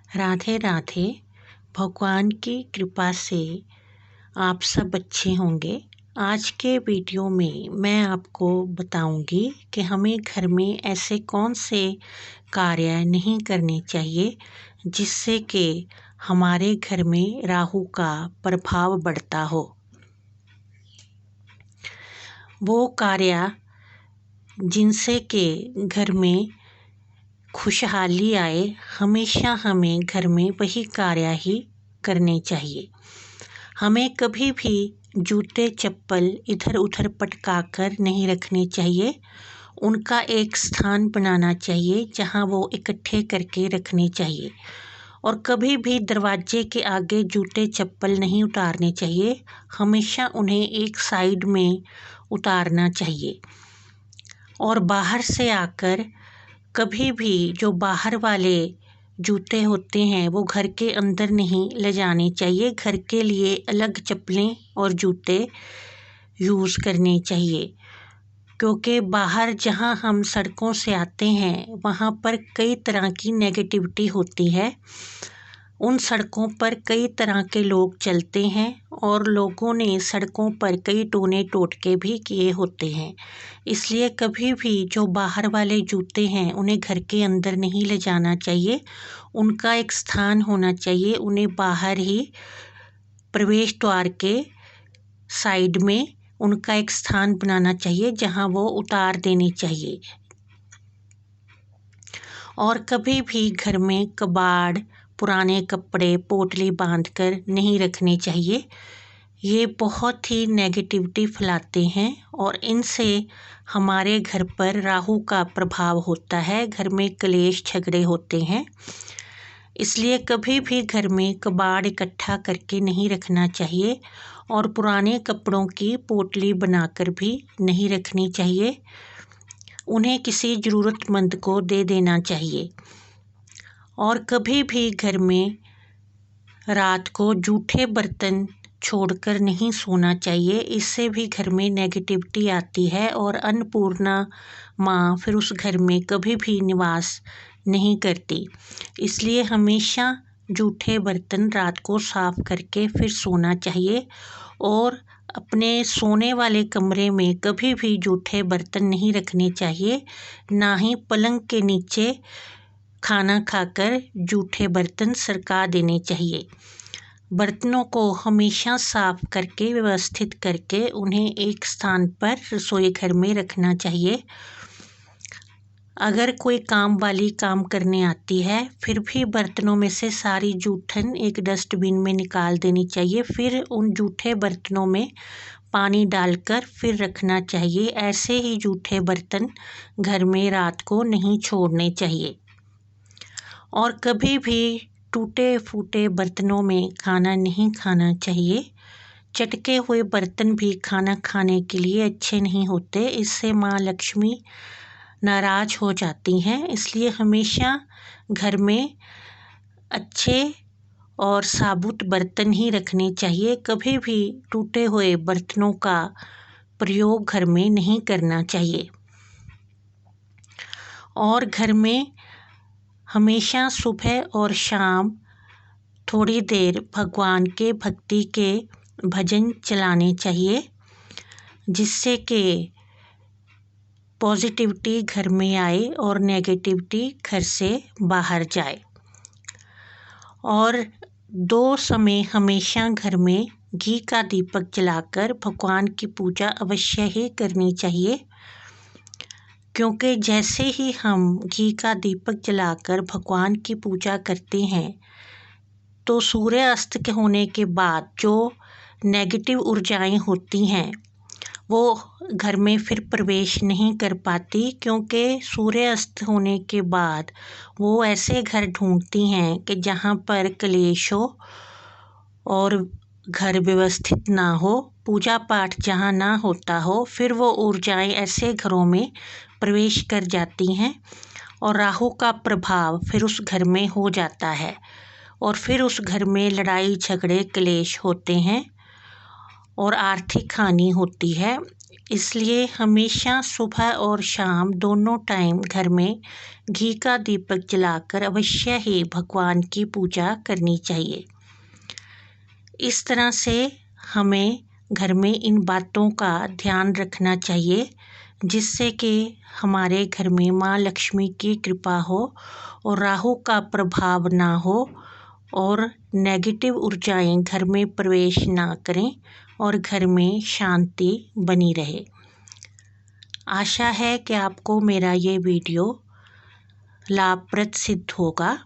राधे राधे। भगवान की कृपा से आप सब अच्छे होंगे। आज के वीडियो में मैं आपको बताऊंगी कि हमें घर में ऐसे कौन से कार्य नहीं करने चाहिए जिससे कि हमारे घर में राहु का प्रभाव बढ़ता हो। वो कार्य जिनसे कि घर में खुशहाली आए, हमेशा हमें घर में वही कार्य ही करने चाहिए। हमें कभी भी जूते चप्पल इधर उधर पटका कर नहीं रखने चाहिए। उनका एक स्थान बनाना चाहिए जहां वो इकट्ठे करके रखने चाहिए। और कभी भी दरवाजे के आगे जूते चप्पल नहीं उतारने चाहिए, हमेशा उन्हें एक साइड में उतारना चाहिए। और बाहर से आकर कभी भी जो बाहर वाले जूते होते हैं वो घर के अंदर नहीं ले जाने चाहिए। घर के लिए अलग चप्पलें और जूते यूज़ करने चाहिए, क्योंकि बाहर जहां हम सड़कों से आते हैं वहां पर कई तरह की नेगेटिविटी होती है। उन सड़कों पर कई तरह के लोग चलते हैं और लोगों ने सड़कों पर कई टोने टोटके भी किए होते हैं। इसलिए कभी भी जो बाहर वाले जूते हैं उन्हें घर के अंदर नहीं ले जाना चाहिए। उनका एक स्थान होना चाहिए। उन्हें बाहर ही प्रवेश द्वार के साइड में उनका एक स्थान बनाना चाहिए जहां वो उतार देने चाहिए। और कभी भी घर में कबाड़, पुराने कपड़े पोटली बांधकर नहीं रखने चाहिए। ये बहुत ही नेगेटिविटी फैलाते हैं और इनसे हमारे घर पर राहु का प्रभाव होता है। घर में क्लेश झगड़े होते हैं। इसलिए कभी भी घर में कबाड़ इकट्ठा करके नहीं रखना चाहिए और पुराने कपड़ों की पोटली बनाकर भी नहीं रखनी चाहिए। उन्हें किसी ज़रूरतमंद को दे देना चाहिए। और कभी भी घर में रात को जूठे बर्तन छोड़कर नहीं सोना चाहिए। इससे भी घर में नेगेटिविटी आती है और अन्नपूर्णा माँ फिर उस घर में कभी भी निवास नहीं करती। इसलिए हमेशा जूठे बर्तन रात को साफ करके फिर सोना चाहिए। और अपने सोने वाले कमरे में कभी भी जूठे बर्तन नहीं रखने चाहिए। ना ही पलंग के नीचे खाना खाकर जूठे बर्तन सरका देने चाहिए। बर्तनों को हमेशा साफ करके व्यवस्थित करके उन्हें एक स्थान पर रसोई घर में रखना चाहिए। अगर कोई काम वाली काम करने आती है फिर भी बर्तनों में से सारी जूठन एक डस्टबिन में निकाल देनी चाहिए। फिर उन जूठे बर्तनों में पानी डालकर फिर रखना चाहिए। ऐसे ही जूठे बर्तन घर में रात को नहीं छोड़ने चाहिए। और कभी भी टूटे फूटे बर्तनों में खाना नहीं खाना चाहिए। चटके हुए बर्तन भी खाना खाने के लिए अच्छे नहीं होते। इससे माँ लक्ष्मी नाराज हो जाती हैं। इसलिए हमेशा घर में अच्छे और साबुत बर्तन ही रखने चाहिए। कभी भी टूटे हुए बर्तनों का प्रयोग घर में नहीं करना चाहिए। और घर में हमेशा सुबह और शाम थोड़ी देर भगवान के भक्ति के भजन चलाने चाहिए, जिससे कि पॉजिटिविटी घर में आए और नेगेटिविटी घर से बाहर जाए। और 2 समय हमेशा घर में घी का दीपक जलाकर भगवान की पूजा अवश्य ही करनी चाहिए, क्योंकि जैसे ही हम घी का दीपक जलाकर भगवान की पूजा करते हैं तो सूर्य अस्त के होने के बाद जो नेगेटिव ऊर्जाएं होती हैं वो घर में फिर प्रवेश नहीं कर पाती, क्योंकि सूर्य अस्त होने के बाद वो ऐसे घर ढूंढती हैं कि जहाँ पर क्लेश हो और घर व्यवस्थित ना हो, पूजा पाठ जहाँ ना होता हो, फिर वो ऊर्जाएं ऐसे घरों में प्रवेश कर जाती हैं और राहु का प्रभाव फिर उस घर में हो जाता है और फिर उस घर में लड़ाई झगड़े क्लेश होते हैं और आर्थिक हानि होती है। इसलिए हमेशा सुबह और शाम दोनों टाइम घर में घी का दीपक जलाकर अवश्य ही भगवान की पूजा करनी चाहिए। इस तरह से हमें घर में इन बातों का ध्यान रखना चाहिए, जिससे कि हमारे घर में माँ लक्ष्मी की कृपा हो और राहु का प्रभाव ना हो और नेगेटिव ऊर्जाएं घर में प्रवेश ना करें और घर में शांति बनी रहे। आशा है कि आपको मेरा ये वीडियो लाभप्रद सिद्ध होगा।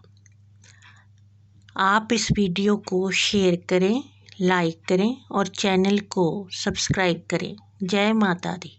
आप इस वीडियो को शेयर करें, लाइक करें और चैनल को सब्सक्राइब करें। जय माता दी।